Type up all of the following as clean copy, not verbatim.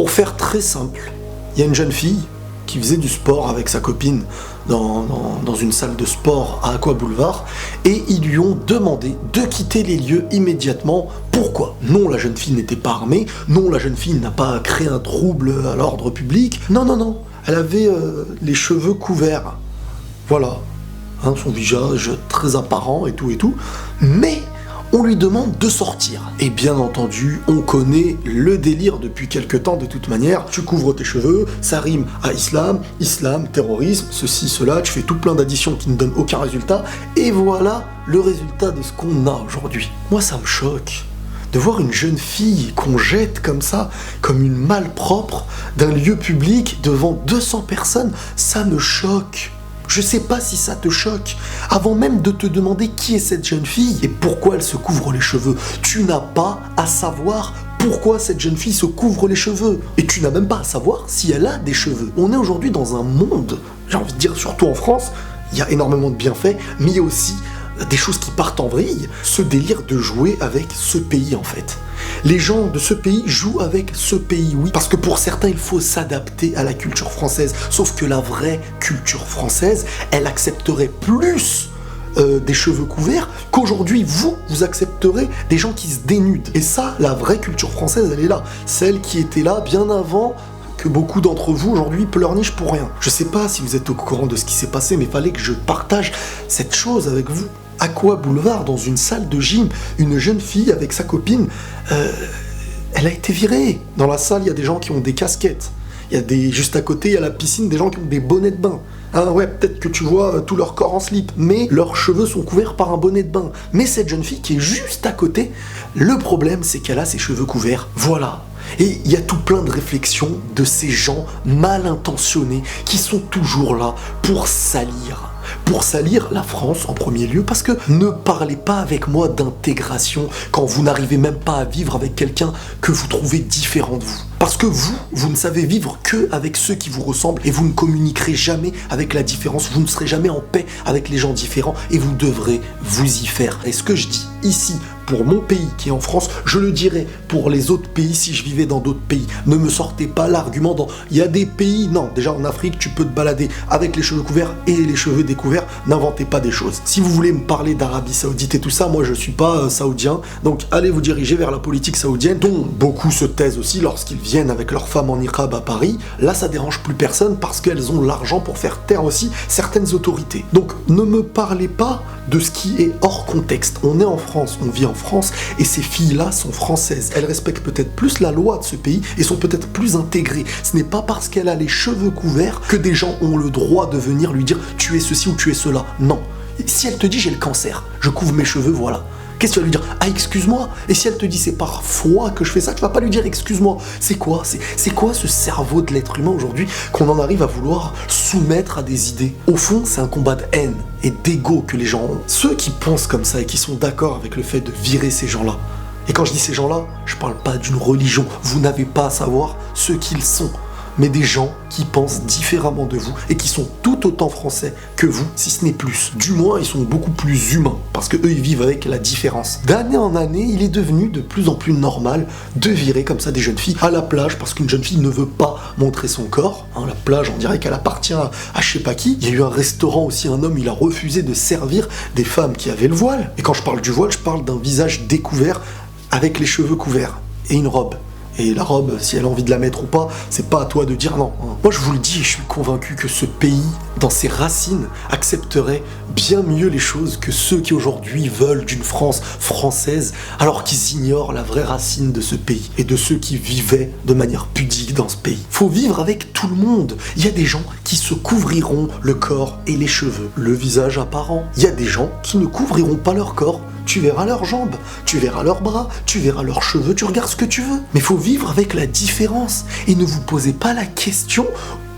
Pour faire très simple, il y a une jeune fille qui faisait du sport avec sa copine dans une salle de sport à Aqua Boulevard et ils lui ont demandé de quitter les lieux immédiatement. Pourquoi ? Non, la jeune fille n'était pas armée, non, la jeune fille n'a pas créé un trouble à l'ordre public, non, elle avait les cheveux couverts, voilà, hein, son visage très apparent et tout, mais on lui demande de sortir. Et bien entendu, on connaît le délire depuis quelque temps de toute manière. Tu couvres tes cheveux, ça rime à islam, terrorisme, ceci, cela, tu fais tout plein d'additions qui ne donnent aucun résultat. Et voilà le résultat de ce qu'on a aujourd'hui. Moi, ça me choque de voir une jeune fille qu'on jette comme ça, comme une malpropre, d'un lieu public devant 200 personnes. Ça me choque. Je sais pas si ça te choque. Avant même de te demander qui est cette jeune fille et pourquoi elle se couvre les cheveux, tu n'as pas à savoir pourquoi cette jeune fille se couvre les cheveux. Et tu n'as même pas à savoir si elle a des cheveux. On est aujourd'hui dans un monde, j'ai envie de dire surtout en France, il y a énormément de bienfaits, mais il y a aussi des choses qui partent en vrille. Ce délire de jouer avec ce pays en fait. Les gens de ce pays jouent avec ce pays, oui, parce que pour certains, il faut s'adapter à la culture française. Sauf que la vraie culture française, elle accepterait plus des cheveux couverts qu'aujourd'hui, vous accepterez des gens qui se dénudent. Et ça, la vraie culture française, elle est là. Celle qui était là bien avant que beaucoup d'entre vous aujourd'hui pleurnichent pour rien. Je sais pas si vous êtes au courant de ce qui s'est passé, mais il fallait que je partage cette chose avec vous. Aqua Boulevard, dans une salle de gym, une jeune fille avec sa copine, elle a été virée. Dans la salle, il y a des gens qui ont des casquettes. Juste à côté, il y a la piscine, des gens qui ont des bonnets de bain. Ah ouais, peut-être que tu vois tout leur corps en slip, mais leurs cheveux sont couverts par un bonnet de bain. Mais cette jeune fille qui est juste à côté, le problème, c'est qu'elle a ses cheveux couverts. Voilà. Et il y a tout plein de réflexions de ces gens mal intentionnés qui sont toujours là pour salir la France en premier lieu, parce que ne parlez pas avec moi d'intégration quand vous n'arrivez même pas à vivre avec quelqu'un que vous trouvez différent de vous. Parce que vous ne savez vivre que avec ceux qui vous ressemblent et vous ne communiquerez jamais avec la différence, vous ne serez jamais en paix avec les gens différents et vous devrez vous y faire. Et ce que je dis ici, pour mon pays qui est en France, je le dirais pour les autres pays si je vivais dans d'autres pays. Ne me sortez pas l'argument il y a des pays, non, déjà en Afrique, tu peux te balader avec les cheveux couverts et les cheveux découverts, n'inventez pas des choses. Si vous voulez me parler d'Arabie Saoudite et tout ça, moi je suis pas saoudien, donc allez vous diriger vers la politique saoudienne, dont beaucoup se taisent aussi lorsqu'ils viennent avec leurs femmes en niqab à Paris. Là, ça dérange plus personne parce qu'elles ont l'argent pour faire taire aussi certaines autorités. Donc ne me parlez pas de ce qui est hors contexte. On est en France, on vit en France, et ces filles-là sont françaises. Elles respectent peut-être plus la loi de ce pays et sont peut-être plus intégrées. Ce n'est pas parce qu'elle a les cheveux couverts que des gens ont le droit de venir lui dire « tu es ceci ou tu es cela ». Non. Si elle te dit « j'ai le cancer, je couvre mes cheveux, voilà ». Qu'est-ce que tu vas lui dire ? Ah, excuse-moi. Et si elle te dit c'est par foi que je fais ça, tu vas pas lui dire excuse-moi. C'est quoi ce cerveau de l'être humain aujourd'hui qu'on en arrive à vouloir soumettre à des idées ? Au fond, c'est un combat de haine et d'ego que les gens ont. Ceux qui pensent comme ça et qui sont d'accord avec le fait de virer ces gens-là. Et quand je dis ces gens-là, je parle pas d'une religion. Vous n'avez pas à savoir ce qu'ils sont. Mais des gens qui pensent différemment de vous et qui sont tout autant français que vous, si ce n'est plus. Du moins, ils sont beaucoup plus humains, parce que eux, ils vivent avec la différence. D'année en année, il est devenu de plus en plus normal de virer comme ça des jeunes filles à la plage, parce qu'une jeune fille ne veut pas montrer son corps. Hein, la plage, on dirait qu'elle appartient à je sais pas qui. Il y a eu un restaurant aussi, un homme, il a refusé de servir des femmes qui avaient le voile. Et quand je parle du voile, je parle d'un visage découvert avec les cheveux couverts et une robe. Et la robe, si elle a envie de la mettre ou pas, c'est pas à toi de dire non. Moi, je vous le dis, je suis convaincu que ce pays, dans ses racines, accepterait bien mieux les choses que ceux qui aujourd'hui veulent d'une France française, alors qu'ils ignorent la vraie racine de ce pays et de ceux qui vivaient de manière pudique dans ce pays. Faut vivre avec tout le monde. Il y a des gens qui se couvriront le corps et les cheveux, le visage apparent. Il y a des gens qui ne couvriront pas leur corps. Tu verras leurs jambes, tu verras leurs bras, tu verras leurs cheveux, tu regardes ce que tu veux. Mais il faut vivre avec la différence et ne vous posez pas la question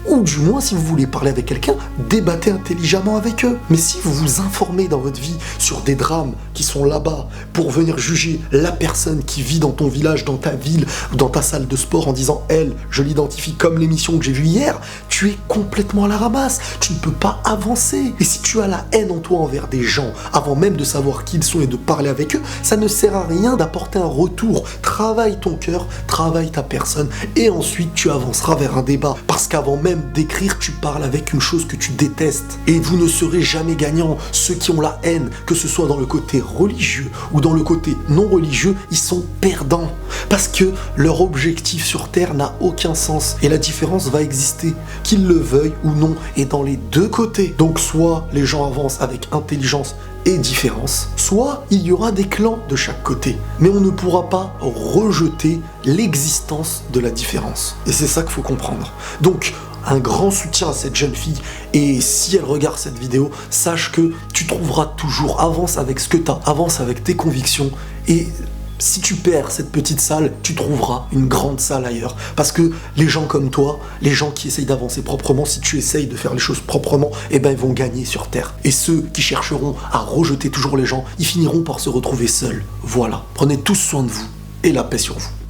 Ou du moins, si vous voulez parler avec quelqu'un, débattez intelligemment avec eux. Mais si vous vous informez dans votre vie sur des drames qui sont là-bas pour venir juger la personne qui vit dans ton village, dans ta ville ou dans ta salle de sport en disant « elle, je l'identifie comme l'émission que j'ai vue hier », tu es complètement à la ramasse. Tu ne peux pas avancer. Et si tu as la haine en toi envers des gens, avant même de savoir qui ils sont et de parler avec eux, ça ne sert à rien d'apporter un retour. Travaille ton cœur, travaille ta personne et ensuite tu avanceras vers un débat. Parce qu'avant même d'écrire, tu parles avec une chose que tu détestes. Et vous ne serez jamais gagnant. Ceux qui ont la haine, que ce soit dans le côté religieux ou dans le côté non religieux, ils sont perdants. Parce que leur objectif sur Terre n'a aucun sens. Et la différence va exister, qu'ils le veuillent ou non, et dans les deux côtés. Donc soit les gens avancent avec intelligence et différence, soit il y aura des clans de chaque côté. Mais on ne pourra pas rejeter l'existence de la différence. Et c'est ça qu'il faut comprendre. Donc, un grand soutien à cette jeune fille, et si elle regarde cette vidéo, sache que tu trouveras toujours, avance avec ce que tu as, avance avec tes convictions, et si tu perds cette petite salle, tu trouveras une grande salle ailleurs. Parce que les gens comme toi, les gens qui essayent d'avancer proprement, si tu essayes de faire les choses proprement, eh ben ils vont gagner sur Terre. Et ceux qui chercheront à rejeter toujours les gens, ils finiront par se retrouver seuls. Voilà. Prenez tous soin de vous, et la paix sur vous.